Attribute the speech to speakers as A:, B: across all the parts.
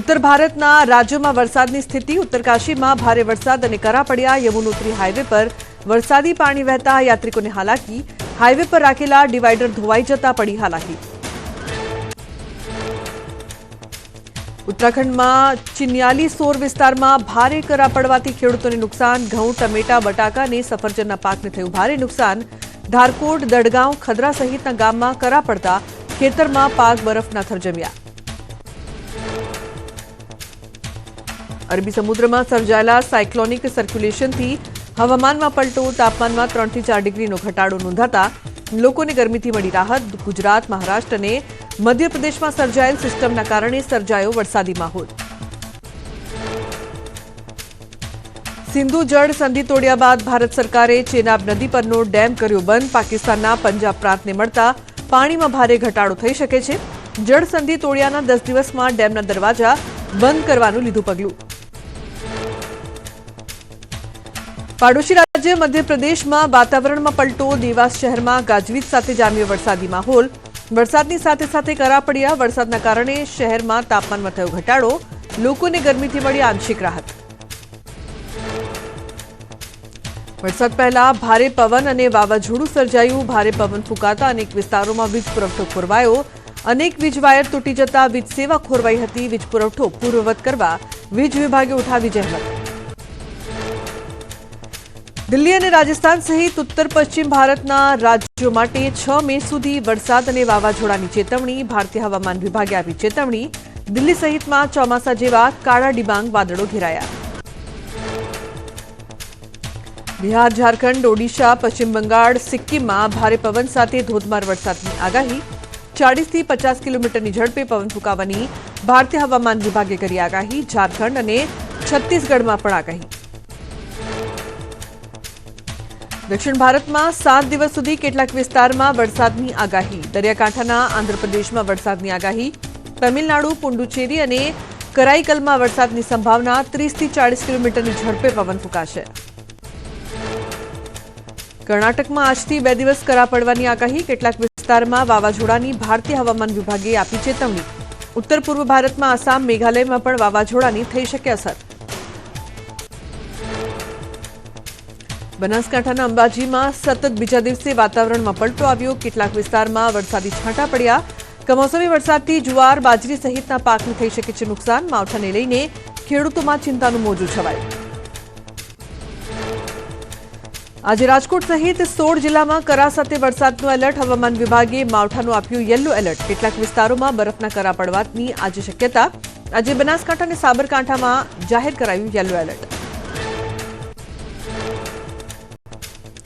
A: उत्तर भारतना राज्यों वरसादनी स्थिति। उत्तरकाशी में भारे वरसाद और करा पड्या। यमुनोत्री हाईवे पर वरसादी पानी वहता यात्रिकों ने हालाकी। हाईवे पर राखेला डिवाइडर धोवाई जता पड़ी हालाकी। उत्तराखंड में चिन्याली सोर विस्तार में भारे करा पड़वाथी खेडूतोने नुकसान। घऊं, टमेटा, बटाका ने सफरजनना पाकने थयुं भारे नुकसान। धारकोट, दड़गांव, खदरा सहितना गाममां करा पड़ता खेतरमां पाक बरफना थर जम्या। अरबी समुद्र में सर्जायेला साइक्लोनिक सर्क्युलेशनथी हवामाનમાં પલટો। તાપમાનમાં 3 થી 4 ડિગ્રીનો ઘટાડો નોંધાતા લોકોને ગરમીથી મળી રાહત। ગુજરાત, મહારાષ્ટ્ર અને મધ્યપ્રદેશમાં સર્જાયેલ સિસ્ટમના કારણે સર્જાયો વરસાદી માહોલ। સિંધુ જળ સંધિ તોડ્યા બાદ ભારત સરકારે ચેનાબ નદી પરનો ડેમ કર્યો બંધ। પાકિસ્તાનના પંજાબ પ્રાંતને મળતા પાણીમાં ભારે ઘટાડો થઈ શકે છે। જળ સંધિ તોડ્યાના 10 દિવસમાં ડેમના દરવાજા બંધ કરવાનું લીધું પગલું। પાડોશી રાજ્ય મધ્યપ્રદેશમાં વાતાવરણમાં પલટો। દેવાસ શહેરમાં ગાજવીજ સાથે જામ્યો વરસાદી માહોલ। વરસાદની સાથે સાથે કરા પડ્યા। વરસાદના કારણે શહેરમાં તાપમાનમાં થયો ઘટાડો। લોકોને ગરમીથી મળી આંશિક રાહત। વરસાદ પહેલા ભારે પવન અને વાવાઝોડું સર્જાયું। ભારે પવન ફૂંકાતા અનેક વિસ્તારોમાં વીજ પુરવઠો ખોરવાયો। અનેક વીજ વાયર તૂટી જતા વીજ સેવા ખોરવાઈ હતી। વીજ પુરવઠો પૂર્વવત કરવા વીજ વિભાગે ઉઠાવી જહેમત। दिल्ली और राजस्थान सहित उत्तर पश्चिम भारतना राज्यों माटे 6 मे सुधी वरसाद और वावाझोड़ानी चेतवणी। भारतीय हवामान विभागे आपी चेतवणी। दिल्ली सहित में चौमासा जेवा काळा डिबांग वादळों घेराया। बिहार, झारखंड, ओडिशा, पश्चिम बंगाळ, सिक्किम में भारे पवन साथे धोधमार वरसादनी आगाही। 40 થી 50 किलोमीटरनी झड़पे पवन फूंकावानी भारतीय हवामान विभागे करी आगाही। झारखंड और छत्तीसगढ़ में पण आगाही। दक्षिण भारत में 7 दिवस सुधी केटलाक विस्तार में वरसादनी आगाही। दरियाकांठाना आंध्रप्रदेश में वरसादनी आगाही। तमिलनाडु, पुडुचेरी और कराईकल में वरसादनी संभावना। 30 થી 40 किलोमीटरनी झड़पे पवन फूंकाशे। कर्नाटक में आजथी 2 दिवस करा पड़वानी आगाही। केटलाक विस्तार में वावाझोड़ानी भारतीय हवामान विभागे आपी चेतवणी। उत्तर पूर्व भारत में आसाम, मेघालय में पण वावाझोड़ानी थई शके असर। बनासकांठाना अंबाजी में सतत बीजा दिवसे वातावरण में पलटो आव्यो। केटलाक विस्तार में वरसादी छांटा पड्या। कमोसमी वरसादथी जुवार, बाजरी सहितना पाकने थई शके छे नुकसान। मावठाने लईने खेडूतोमां चिंतानुं मोजुं छवायुं। आज राजकोट सहित 16 जिला में करा साथे वरसादनुं एलर्ट। हवामान विभागे मावठानुं आप्युं येलो एलर्ट। केटलाक विस्तारोमां बरफना करा पड़वानी आज शक्यता। आज बनासकांठा अने साबरकांठामां जाहेर करायुं येलो एलर्ट।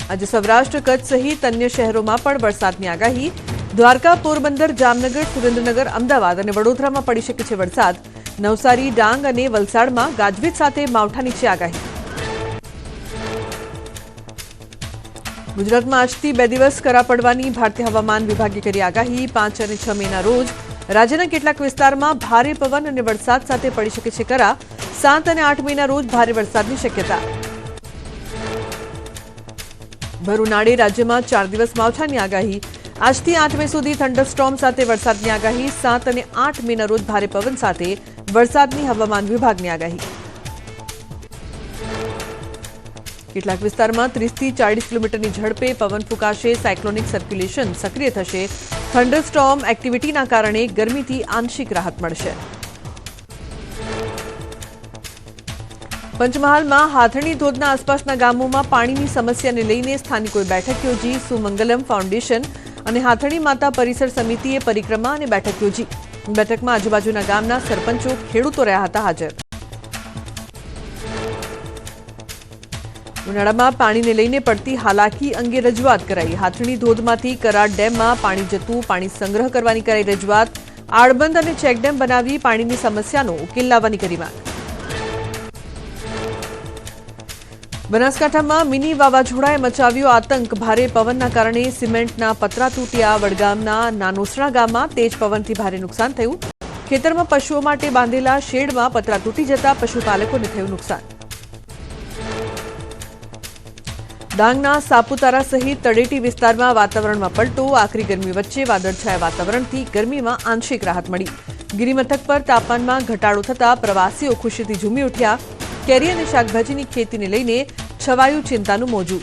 A: आज सौराष्ट्र, कच्छ सहित अन्य शहरों में पण वरसादनी आगाही। द्वारका, पोरबंदर, जामनगर, सुरेन्द्रनगर, अमदावाद और वडोदरा में पड़ी शके छे वरसाद। नवसारी, डांग और वलसाड में गाजवीज साथे मावठानी छे आगाही। गुजरात में आजथी 2 दिवस करा पड़वानी भारतीय हवामान विभागे करी आगाही। 5 और 6 मेना रोज राज्यना केटलाक विस्तार में भारे पवन और वरसाद साथे पड़ी शके छे करा। 7 और 8 मेना रोज भारे वरसादनी शक्यता। भर उनाळे राज्य में 4 दिवस मावठानी आगाही। आजथी 8 मे सुधी थंडरस्टॉर्म साथे वरसादनी आगाही। 7 और 8 मेना रोज भारे पवन साथे वरसादनी हवामान विभागनी आगाही। केटलाक विस्तार में 30 થી 40 किलोमीटरनी झड़पे पवन फूंकाशे। साइक्लोनिक सर्क्युलेशन सक्रिय थशे। थंडरस्टॉर्म एक्टिविटीना कारणे गरमीथी आंशिक राहत मळशे। पंचमहाल में हाथणी धोधना आसपासना गामों पाणीनी समस्याने लईने स्थानिकोए बैठक योजी। सुमंगलम फाउंडेशन और हाथणी माता परिसर समितिए परिक्रमा और बैठक योजी। बैठक में आजूबाजूना गामना सरपंचो, खेडूतो रह्या हता हाजर। उनाळामां पाणीने लईने पड़ती हालाकी अंगे रजूआत कराई। हाथणी धोधमांथी करा डेममां पाणी जतुं, पाणी संग्रह करवानी कराई रजूआत। आळबंध और चेकडेम बनावी पाणीनी समस्यानो उकेल लाववानी करी मांग। बनासकांठा में मिनी वावाझोड़ाए मचाव्यो आतंक। भारे पवनना कारणे सीमेंटना पतरा तूट्या। वडगामना नानोसरा गाममां तेज पवनथी भारे नुकसान थयुं। खेतरमां पशुओ माटे बांधेला शेडमां पतरा तूटी जता पशुपालकोने थयुं नुकसान। डांगना सापुतारा सहित तळेटी विस्तारमां वातावरणमां पलटो। आकरी गरमी वच्चे वादळछाया वातावरणथी गरमीमां आंशिक राहत मळी। ગિરિમથક પર તાપમાનમાં ઘટાડો થતા પ્રવાસીઓ ખુશીથી ઝૂમી ઉઠ્યા. કેરી અને શાકભાજીની ખેતીને લઈને છવાયું ચિંતાનું મોજું.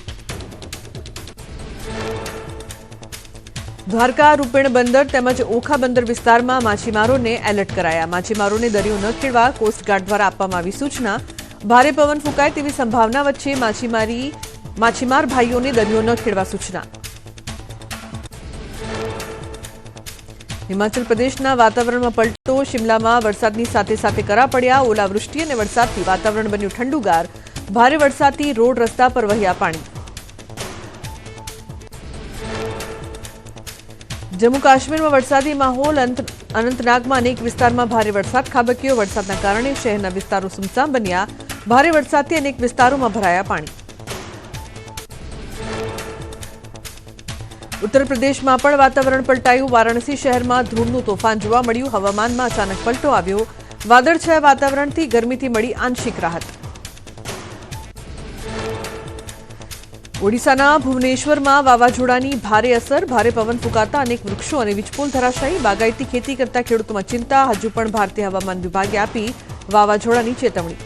A: દ્વારકા રૂપેણ બંદર તેમજ ઓખા બંદર વિસ્તારમાં માછીમારોને એલર્ટ કરાયા. માછીમારોને દરિયો ન ખેડવા કોસ્ટગાર્ડ દ્વારા આપવામાં આવી સૂચના. ભારે પવન ફૂંકાય તેવી સંભાવના વચ્ચે માછીમાર ભાઈઓને દરિયો ન ખેડવા સૂચના. હિમાચલ પ્રદેશના વાતાવરણમાં પલટો. શિમલામાં વરસાદની સાથે સાથે કરા પડ્યા. ઓલાવૃષ્ટિ અને વરસાદથી વાતાવરણ બન્યું ઠંડુગાર. ભારે વરસાદથી રોડ રસ્તા પર વહ્યા પાણી. જમ્મુ કાશ્મીરમાં વરસાદી માહોલ. અનંતનાગમાં અનેક વિસ્તારમાં ભારે વરસાદ ખાબક્યો. વરસાદના કારણે શહેરના વિસ્તારો સુમસામ બન્યા. ભારે વરસાદથી અનેક વિસ્તારોમાં ભરાયા પાણી. ઉત્તર પ્રદેશમાં પણ વાતાવરણ પલટાયું. વારાણસી શહેરમાં ધૂળનું તોફાન જોવા મળ્યું. હવામાનમાં અચાનક પલટો આવ્યો. વાદળછાયા વાતાવરણથી ગરમીથી મળી આંશિક રાહત. ઓડિશાના ભુવનેશ્વરમાં વાવાઝોડાની ભારે અસર. ભારે પવન ફૂંકાતા અનેક વૃક્ષો અને વીજપોલ ધરાશાયી. બાગાયતી ખેતી કરતા ખેડૂતોમાં ચિંતા. હજુ પણ ભારતીય હવામાન વિભાગે આપી વાવાઝોડાની ચેતવણી.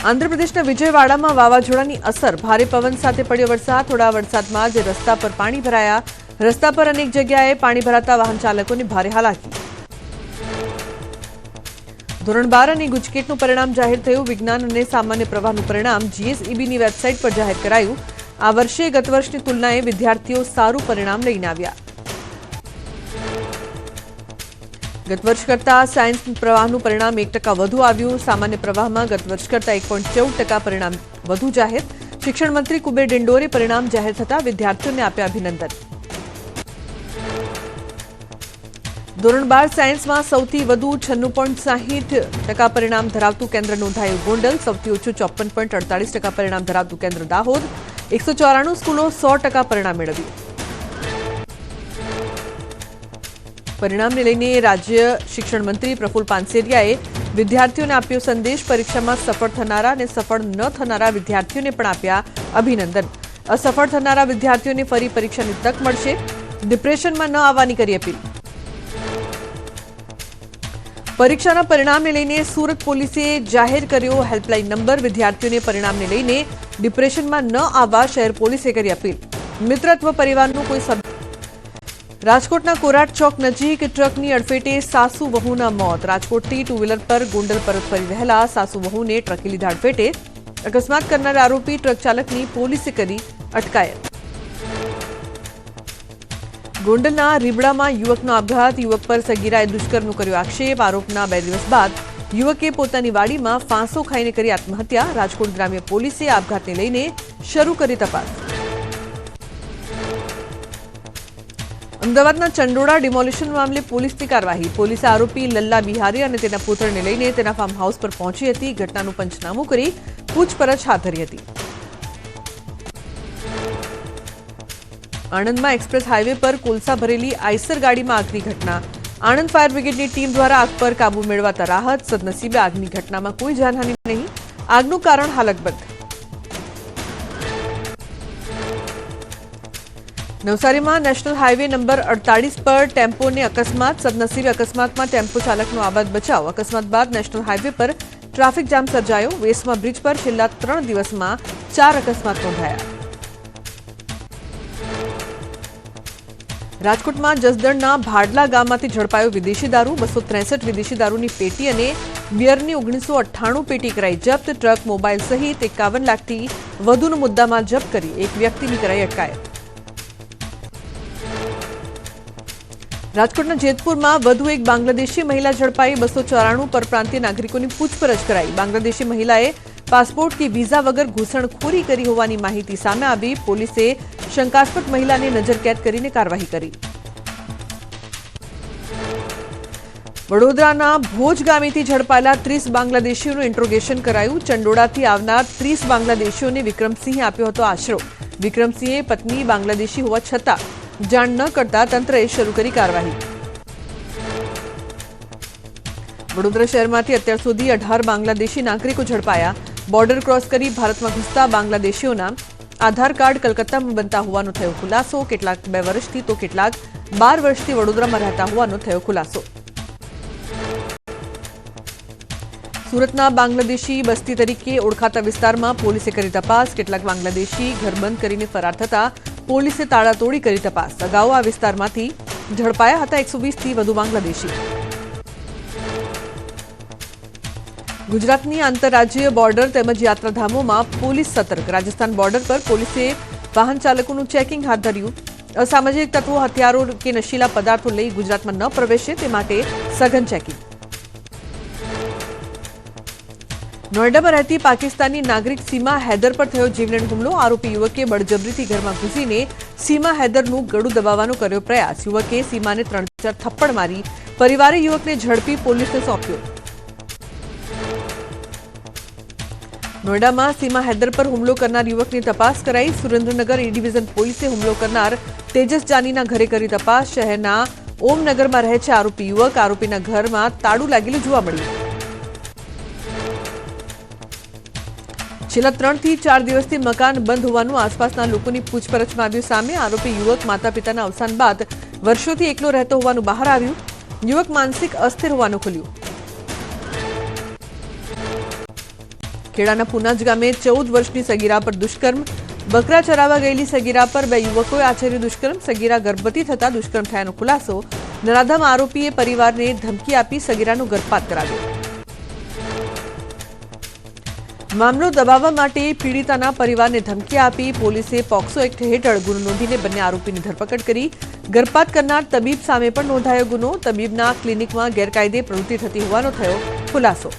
A: આંધ્રપ્રદેશના વિજયવાડામાં વાવાઝોડાની અસર. ભારે પવન સાથે પડ્યો વરસાદ. થોડા વરસાદમાં જ રસ્તા પર પાણી ભરાયા. રસ્તા પર અનેક જગ્યાએ પાણી ભરાતા વાહન ચાલકોને ભારે હાલાકી. ધોરણ 12 અને ગુજકેટનું પરિણામ જાહેર થયું. વિજ્ઞાન અને સામાન્ય પ્રવાહનું પરિણામ જીએસઈબીની વેબસાઇટ પર જાહેર કરાયું. આ વર્ષે ગત વર્ષની તુલનાએ વિદ્યાર્થીઓ સારું પરિણામ લઈને આવ્યા. ગત વર્ષ કરતાં સાયન્સ પ્રવાહનું પરિણામ 1% વધુ આવ્યું. સામાન્ય પ્રવાહમાં ગત વર્ષ કરતાં 1.14% પરિણામ વધુ જાહેર. શિક્ષણ મંત્રી કુબેર ડિંડોરે પરિણામ જાહેર થતાં વિદ્યાર્થીઓને આપ્યા અભિનંદન. ધોરણ 12 સાયન્સમાં સૌથી વધુ 96.60% પરિણામ ધરાવતું કેન્દ્ર નોંધાયું. ગોંડલ. સૌથી ઓછું 54.48% પરિણામ ધરાવતું કેન્દ્ર દાહોદ. 194 સ્કૂલો 100% પરિણામ મેળવ્યું. પરિણામને લઈને રાજ્ય શિક્ષણ મંત્રી પ્રફુલ પાનસેરિયાએ વિદ્યાર્થીઓને આપ્યો સંદેશ. પરીક્ષામાં સફળ થનારા અને સફળ ન થનારા વિદ્યાર્થીઓને પણ આપ્યા અભિનંદન. અસફળ થનારા વિદ્યાર્થીઓને ફરી પરીક્ષાની તક મળશે. ડિપ્રેશનમાં ન આવવાની કરી અપીલ. પરીક્ષાના પરિણામને લઈને સુરત પોલીસે જાહેર કર્યો હેલ્પલાઇન નંબર. વિદ્યાર્થીઓને પરિણામને લઈને ડિપ્રેશનમાં ન આવવા શહેર પોલીસે કરી અપીલ. મિત્રત્વ પરિવારનું કોઈ સભ્ય. રાજકોટના કોરાટ ચોક નજીક ટ્રકની અડફેટે સાસુ વહુના મોત. રાજકોટથી ટુ વ્હીલર પર ગોંડલ પરત ફરી રહેલા સાસુ વહુને ટ્રકે લીધા અડફેટે. અકસ્માત કરનાર આરોપી ટ્રક ચાલકની પોલીસે કરી અટકાયત. ગોંડલના રીબડામાં યુવકનો આપઘાત. યુવક પર સગીરાએ દુષ્કર્મનો કર્યો આક્ષેપ. આરોપના 2 દિવસ બાદ યુવકે પોતાની વાડીમાં ફાંસો ખાઈને કરી આત્મહત્યા. રાજકોટ ગ્રામ્ય પોલીસે આપઘાતને લઈને શરૂ કરી તપાસ. અમદાવાદના ચંડોળા ડિમોલિશન મામલે પોલીસની કાર્યવાહી. પોલીસે આરોપી લલ્લા બિહારી અને તેના પુત્રને લઈને તેના ફાર્મ હાઉસ પર પહોંચી હતી. ઘટનાનું પંચનામું કરી પૂછપરછ હાથ ધરી હતી. આણંદમાં એક્સપ્રેસ હાઈવે પર કોલસા ભરેલી આઈસર ગાડીમાં આગની ઘટના. આણંદ ફાયર બ્રિગેડની ટીમ દ્વારા આગ પર કાબુ મેળવાતા રાહત. સદનસીબે આગની ઘટનામાં કોઈ જાનહાનિ નહીં. આગનું કારણ હાલ અકબંધ. નવસારીમાં નેશનલ હાઈવે નંબર 48 પર ટેમ્પોને અકસ્માત. સદનસીબે અકસ્માતમાં ટેમ્પો ચાલકનો આબાદ બચાવ. અકસ્માત બાદ નેશનલ હાઈવે પર ટ્રાફિક જામ સર્જાયો. વેસમા બ્રિજ પર છેલ્લા 3 દિવસમાં 4 અકસ્માત નોંધાયા. રાજકોટમાં જસદણના ભાડલા ગામમાંથી ઝડપાયો વિદેશી દારૂ. 263 વિદેશી દારૂની પેટી અને બિયરની 1998 પેટી કરાઈ જપ્ત. ટ્રક, મોબાઈલ સહિત 51 લાખથી વધુનો મુદ્દામાલ જપ્ત કરી એક વ્યક્તિની કરાઈ અટકાયત. રાજકોટના જેતપુરમાં વધુ એક બાંગ્લાદેશી મહિલા ઝડપાઈ. 294 પરપ્રાંતીય નાગરિકોની પૂછપરછ કરાઈ. બાંગ્લાદેશી મહિલાએ પાસપોર્ટ કે વિઝા વગર ઘૂસણખોરી કરી હોવાની માહિતી સામે આવી. પોલીસે શંકાસ્પદ મહિલાને નજરકેદ કરીને કાર્યવાહી કરી. વડોદરાના ભોજ ગામેથી ઝડપાયેલા 30 બાંગ્લાદેશીઓનું ઇન્ટ્રોગેશન કરાયું. ચંડોળાથી આવનાર 30 બાંગ્લાદેશીઓને વિક્રમસિંહે આપ્યો હતો આશરો. વિક્રમસિંહે પત્ની બાંગ્લાદેશી હોવા છતાં જાણ ન કરતા તંત્રએ શરૂ કરી કાર્યવાહી. વડોદરા શહેરમાંથી અત્યાર સુધી 18 બાંગ્લાદેશી નાગરિકો ઝડપાયા. બોર્ડર ક્રોસ કરી ભારતમાં ઘૂસતા બાંગ્લાદેશીઓના આધાર કાર્ડ કલકત્તામાં બનતા હોવાનો થયો ખુલાસો. કેટલાક 2 વર્ષથી તો કેટલાક 12 વર્ષથી વડોદરામાં રહેતા હોવાનો થયો ખુલાસો. સુરતના બાંગ્લાદેશી બસ્તી તરીકે ઓળખાતા વિસ્તારમાં પોલીસે કરી તપાસ. કેટલાક બાંગ્લાદેશી ઘર બંધ કરીને ફરાર થતા પોલીસે તાળાતોડી કરી તપાસ. અગાઉ આ વિસ્તારમાંથી ઝડપાયા હતા 120થી વધુ બાંગ્લાદેશી. ગુજરાતની આંતરરાજ્ય બોર્ડર તેમજ યાત્રાધામોમાં પોલીસ સતર્ક. રાજસ્થાન બોર્ડર પર પોલીસે વાહન ચાલકોનું ચેકિંગ હાથ ધર્યું. અસામાજિક તત્વો હથિયારો કે નશીલા પદાર્થો લઈ ગુજરાતમાં ન પ્રવેશે તે માટે સઘન ચેકિંગ. નોઈડામાં રહેતી પાકિસ્તાની નાગરિક સીમા હૈદર પર થયો જીવલેણ હુમલો. આરોપી યુવકે બળજબરીથી ઘરમાં ઘૂસીને સીમા હૈદરનું ગળું દબાવવાનો કર્યો પ્રયાસ. યુવકે સીમાને 3-4 થપ્પડ મારી પરિવારે યુવકને ઝડપી પોલીસને સોંપ્યો. નોઈડામાં સીમા હૈદર પર હુમલો કરનાર યુવકની તપાસ કરાઈ. સુરેન્દ્રનગર એ ડિવિઝન પોલીસે હુમલો કરનાર તેજસ જાનીના ઘરે કરી તપાસ. શહેરના ઓમનગરમાં રહે છે આરોપી યુવક. આરોપીના ઘરમાં તાળું લાગેલું જોવા મળ્યું. છેલ્લા 3 થી 4 દિવસથી મકાન બંધ હોવાનું આસપાસના લોકોની પૂછપરછમાં આવ્યું સામે. આરોપી યુવક માતા પિતાના અવસાન બાદ વર્ષોથી એકલો રહેતો હોવાનું બહાર આવ્યું. યુવક માનસિક અસ્થિર હોવાનું ખુલ્યું. ખેડાના પુનાજ ગામે 14 વર્ષની સગીરા પર દુષ્કર્મ. બકરા ચરાવવા ગયેલી સગીરા પર 2 યુવકોએ આચર્યું દુષ્કર્મ. સગીરા ગર્ભવતી થતા દુષ્કર્મ થયાનો ખુલાસો. નરાધમ આરોપીએ પરિવારને ધમકી આપી સગીરાનો ગર્ભપાત કરાવ્યો. મામલો દબાવવા માટે પીડિતાના પરિવારને ધમકી આપી પોલીસે પોક્સો એક્ટ હેઠળ ગુનો નોંધીને બંને આરોપીની ધરપકડ કરી. ગર્ભપાત કરનાર તબીબ સામે પણ નોંધાયો ગુનો. તબીબના ક્લિનિકમાં ગેરકાયદે પ્રવૃત્તિ થતી હોવાનો થયો ખુલાસો.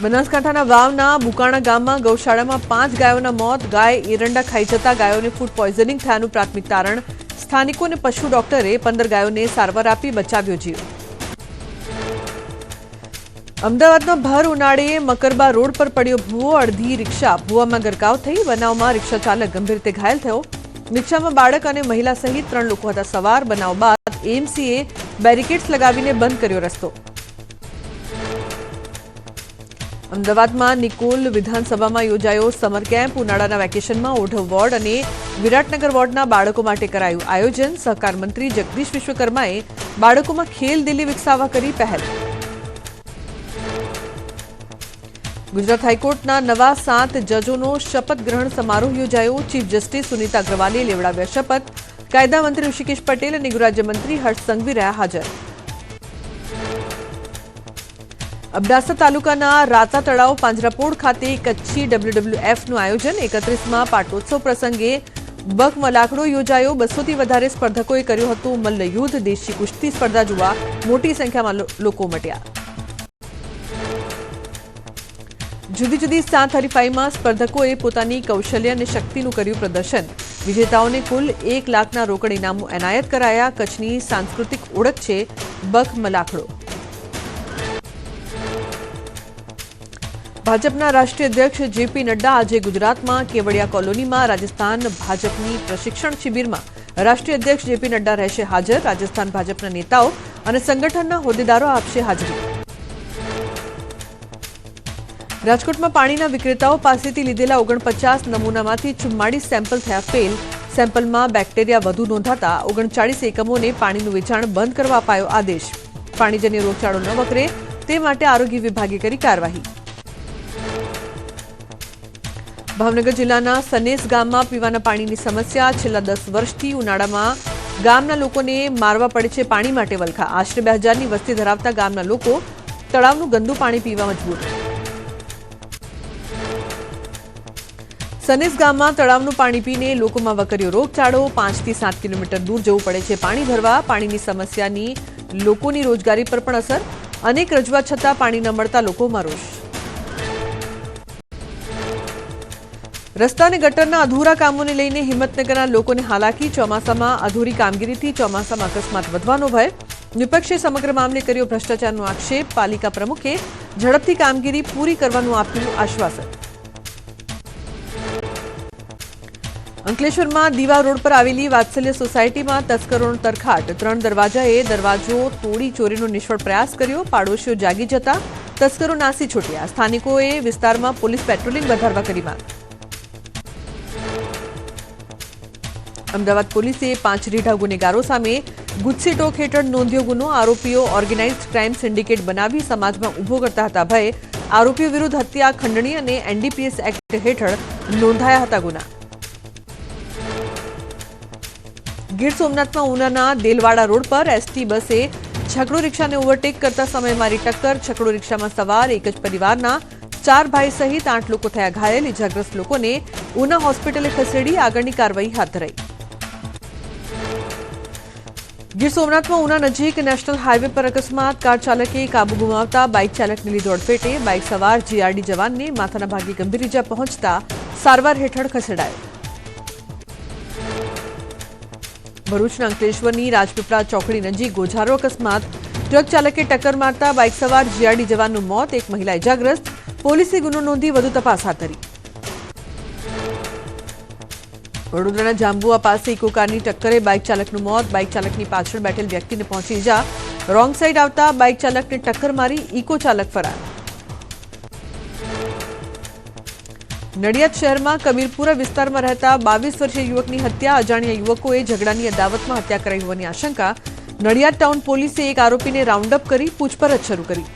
A: બનાસકાંઠાના વાવના બુકાણા ગામમાં ગૌશાળામાં 5 ગાયોના મોત. ગાય એરંડા ખાઈ જતા ગાયોને ફૂડ પોઈઝનિંગ થયાનું પ્રાથમિક તારણ. સ્થાનિકો અને પશુ ડોક્ટરે 15 ગાયોને સારવાર આપી બચાવ્યો જીવ. અમદાવાદના ભર ઉનાળે મકરબા રોડ પર પડ્યો ભૂવો. અડધી રિક્ષા ભૂવામાં ગરકાવ થઈ. બનાવમાં રિક્ષા ચાલક ગંભીર રીતે ઘાયલ થયો. રિક્ષામાં બાળક અને મહિલા સહિત 3 લોકો હતા સવાર. બનાવ બાદ એએમસીએ બેરિકેડ્સ લગાવીને બંધ કર્યો રસ્તો. અમદાવાદમાં નિકોલ વિધાનસભામાં યોજાયો સમર કેમ્પ. ઉનાળાના વેકેશનમાં ઓઢવ વોર્ડ અને વિરાટનગર વોર્ડના બાળકો માટે કરાયું આયોજન. સહકાર મંત્રી જગદીશ વિશ્વકર્માએ બાળકોમાં ખેલદિલી વિકસાવવા કરી પહેલ. ગુજરાત હાઈકોર્ટના નવા 7 જજોનો શપથ ગ્રહણ સમારોહ યોજાયો. ચીફ જસ્ટિસ સુનીતા અગ્રવાલે લેવડાવ્યા શપથ. કાયદા મંત્રી ઋષિકેશ પટેલ અને ગૃહ મંત્રી હર્ષ સંઘવી રહ્યા હાજર. અબડાસા તાલુકાના રાતા તળાવ પાંજરાપોળ ખાતે કચ્છી WWFનું આયોજન. 31મા પાટોત્સવ પ્રસંગે બક મલાખડો યોજાયો. 200થી વધારે સ્પર્ધકોએ કર્યું હતું મલ્લયુદ્ધ. દેશી કુસ્તી સ્પર્ધા જોવા મોટી સંખ્યામાં લોકો ઉમટ્યા. જુદી જુદી 7 હરીફાઈમાં સ્પર્ધકોએ પોતાની કૌશલ્ય અને શક્તિનું કર્યું પ્રદર્શન. વિજેતાઓને કુલ 1 લાખના રોકડ ઇનામો એનાયત કરાયા. કચ્છની સાંસ્કૃતિક ઓળખ છે બક મલાખડો. ભાજપના રાષ્ટ્રીય અધ્યક્ષ જેપી નડ્ડા આજે ગુજરાતમાં કેવડિયા કોલોનીમાં રાજસ્થાન ભાજપની પ્રશિક્ષણ શિબિરમાં રાષ્ટ્રીય અધ્યક્ષ જેપી નડ્ડા રહેશે હાજર. રાજસ્થાન ભાજપના નેતાઓ અને સંગઠનના હોદ્દેદારો આપશે હાજરી. રાજકોટમાં પાણીના વિક્રેતાઓ પાસેથી લીધેલા 49 નમૂનામાંથી 44 સેમ્પલ થયા ફેલ. સેમ્પલમાં બેક્ટેરિયા વધુ નોંધાતા 39 એકમોને પાણીનું વેચાણ બંધ કરવા અપાયો આદેશ. પાણીજન્ય રોગચાળો ન વકરે તે માટે આરોગ્ય વિભાગે કરી કાર્યવાહી. ભાવનગર જિલ્લાના સનેસ ગામમાં પીવાના પાણીની સમસ્યા. છેલ્લા 10 વર્ષથી ઉનાળામાં ગામના લોકોને મારવા પડે છે પાણી માટે વલખા. આશરે 2000ની વસ્તી ધરાવતા ગામના લોકો તળાવનું ગંદુ પાણી પીવા મજબૂર. સનેસ ગામમાં તળાવનું પાણી પીને લોકોમાં વકર્યો રોગચાળો. 5 થી 7 કિલોમીટર દૂર જવું પડે છે પાણી ભરવા. પાણીની સમસ્યાની લોકોની રોજગારી પર પણ અસર. અનેક રજૂઆત છતાં પાણી ન મળતા લોકોમાં રોષ. રસ્તા અને ગટરના અધૂરા કામોને લઈને હિંમતનગરના લોકોને હાલાકી. ચોમાસામાં અધૂરી કામગીરીથી ચોમાસામાં અકસ્માત વધવાનો ભય. વિપક્ષે સમગ્ર મામલે કર્યો ભ્રષ્ટાચારનો આક્ષેપ. પાલિકા પ્રમુખે ઝડપથી કામગીરી પૂરી કરવાનું આપ્યું આશ્વાસન. અંકલેશ્વરમાં દીવા રોડ પર આવેલી વાત્સલ્ય સોસાયટીમાં તસ્કરોનો તરખાટ. 3 દરવાજાએ દરવાજો તોડી ચોરીનો નિષ્ફળ પ્રયાસ કર્યો. પાડોશીઓ જાગી જતા તસ્કરો નાસી છૂટ્યા. સ્થાનિકોએ વિસ્તારમાં પોલીસ પેટ્રોલિંગ વધારવા કરી માંગ. અમદાવાદ પોલીસે 5 રીઢા ગુનેગારો સામે ગુજસીટોક હેઠળ નોંધ્યો ગુનો. આરોપીઓ ઓર્ગેનાઇઝડ ક્રાઇમ સિન્ડિકેટ બનાવી સમાજમાં ઉભો કરતા હતા ભય. આરોપીઓ વિરુદ્ધ હત્યા, ખંડણી અને એનડીપીએસ એક્ટ હેઠળ નોંધાયા હતા ગુના. ગીર સોમનાથમાં ઉનાના દેલવાડા રોડ પર એસટી બસે છકડો રિક્ષાને ઓવરટેક કરતા સમયે મારી ટક્કર. છકડો રિક્ષામાં સવાર એક જ પરિવારના 4 ભાઈ સહિત 8 લોકો થયા ઘાયલ. ઇજાગ્રસ્ત લોકોને ઉના હોસ્પિટલે ખસેડી આગળની કાર્યવાહી હાથ ધરાઈ. ગીર સોમનાથમાં ઉના નજીક નેશનલ હાઈવે પર અકસ્માત. કાર ચાલકે કાબુ ગુમાવતા બાઇક ચાલકને લીધો અડફેટે. બાઇક સવાર જીઆરડી જવાનને માથાના ભાગે ગંભીર ઇજા પહોંચતા સારવાર હેઠળ ખસેડાયો. ભરૂચના અંકલેશ્વરની રાજપીપળા ચોકડી નજીક ગોઝારો અકસ્માત. ટ્રક ચાલકે ટક્કર મારતા બાઇક સવાર જીઆરડી જવાનનું મોત. એક મહિલા ઇજાગ્રસ્ત. પોલીસે ગુનો નોંધી વધુ તપાસ હાથ ધરી. વડોદરાના જાંબુઆ પાસે ઇકો કારની ટક્કરે બાઇક ચાલકનું મોત. બાઇક ચાલકની પાછળ બેઠેલ વ્યક્તિને પહોંચી ઇજા. રોંગ સાઇડ આવતા બાઇક ચાલકને ટક્કર મારી ઇકો ચાલક ફરાર. નડિયાદ શહેરમાં કબીરપુરા વિસ્તારમાં રહેતા 22 વર્ષીય યુવકની હત્યા. અજાણ્યા યુવકોએ ઝઘડાની અદાવતમાં હત્યા કરાઈ હોવાની આશંકા. નડિયાદ ટાઉન પોલીસે એક આરોપીને રાઉન્ડ અપ કરી પૂછપરછ શરૂ કરી.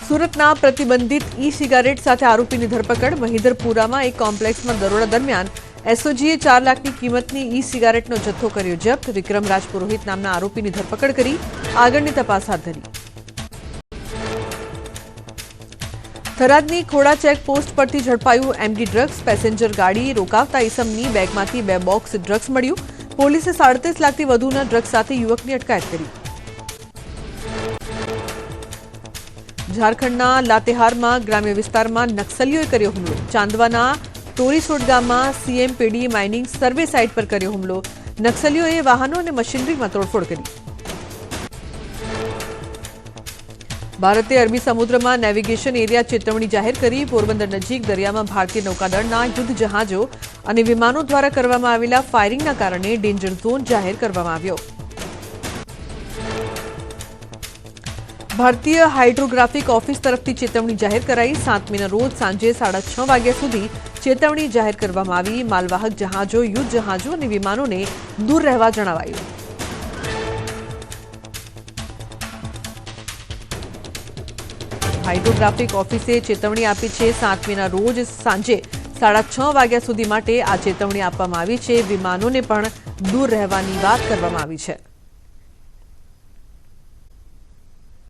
A: સુરતના પ્રતિબંધિત ઈ સિગારેટ સાથે આરોપીની ધરપકડ. મહિધરપુરામાં એક કોમ્પ્લેક્સમાં દરોડા દરમિયાન એસઓજીએ 4 લાખની કિંમતની ઈ સિગારેટનો જથ્થો કર્યો જપ્ત. વિક્રમરાજ પુરોહિત નામના આરોપીની ધરપકડ કરી આગળની તપાસ હાથ ધરી. થરાદની ખોડા ચેકપોસ્ટ પરથી ઝડપાયું એમડી ડ્રગ્સ. પેસેન્જર ગાડી રોકાવતા ઈસમની બેગમાંથી 2 બોક્સ ડ્રગ્સ મળ્યું. પોલીસે 37 લાખથી વધુના ડ્રગ્સ સાથે યુવકની અટકાયત કરી. ઝારખંડના લાતેહારમાં ગ્રામ્ય વિસ્તારમાં નક્સલીઓએ કર્યો હુમલો. ચાંદવાના ટોરીસોડ ગામમાં સીએમપીડી માઇનિંગ સર્વે સાઇટ પર કર્યો હુમલો. નક્સલીઓએ વાહનો અને મશીનરીમાં તોડફોડ કરી. ભારતે અરબી સમુદ્રમાં નેવિગેશન એરિયા ચેતવણી જાહેર કરી. પોરબંદર નજીક દરિયામાં ભારતીય નૌકાદળના યુદ્ધ જહાજો અને વિમાનો દ્વારા કરવામાં આવેલા ફાયરિંગના કારણે ડેન્જર ઝોન જાહેર કરવામાં આવ્યો. ભારતીય હાઇડ્રોગ્રાફિક ઓફિસ તરફથી ચેતવણી જાહેર કરાઈ. 7મીના રોજ સાંજે 6:30 વાગ્યા સુધી ચેતવણી જાહેર કરવામાં આવી. માલવાહક જહાજો, યુદ્ધ જહાજો અને વિમાનોને દૂર રહેવા જણાવાયું. હાઇડ્રોગ્રાફિક ઓફિસે ચેતવણી આપી છે. 7મીના રોજ સાંજે 6:30 વાગ્યા સુધી માટે આ ચેતવણી આપવામાં આવી છે. વિમાનોને પણ દૂર રહેવાની વાત કરવામાં આવી છે.